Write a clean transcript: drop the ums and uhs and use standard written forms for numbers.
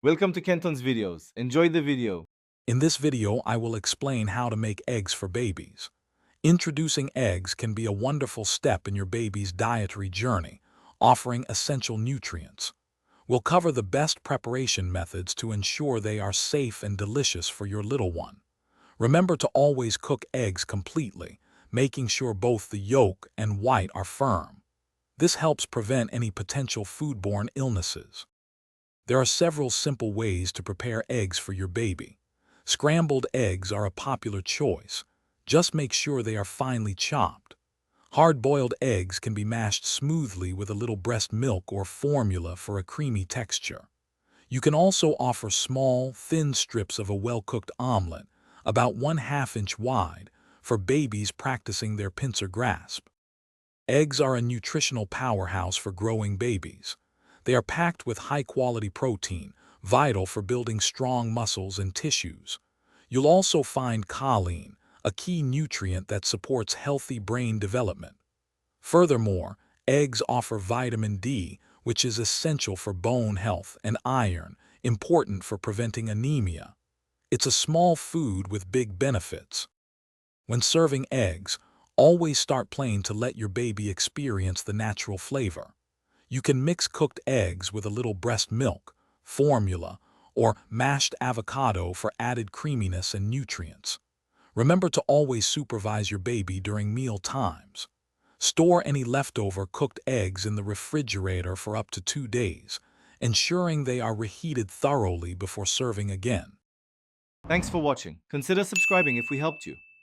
Welcome to Kenton's videos. Enjoy the video. In this video, I will explain how to make eggs for babies. Introducing eggs can be a wonderful step in your baby's dietary journey, offering essential nutrients. We'll cover the best preparation methods to ensure they are safe and delicious for your little one. Remember to always cook eggs completely, making sure both the yolk and white are firm. This helps prevent any potential foodborne illnesses. There are several simple ways to prepare eggs for your baby. Scrambled eggs are a popular choice. Just make sure they are finely chopped. Hard-boiled eggs can be mashed smoothly with a little breast milk or formula for a creamy texture. You can also offer small, thin strips of a well-cooked omelet, about 1/2 inch wide, for babies practicing their pincer grasp. Eggs are a nutritional powerhouse for growing babies. They are packed with high-quality protein, vital for building strong muscles and tissues. You'll also find choline, a key nutrient that supports healthy brain development. Furthermore, eggs offer vitamin D, which is essential for bone health, and iron, important for preventing anemia. It's a small food with big benefits. When serving eggs, always start plain to let your baby experience the natural flavor. You can mix cooked eggs with a little breast milk, formula, or mashed avocado for added creaminess and nutrients. Remember to always supervise your baby during meal times. Store any leftover cooked eggs in the refrigerator for up to 2 days, ensuring they are reheated thoroughly before serving again. Thanks for watching. Consider subscribing if we helped you.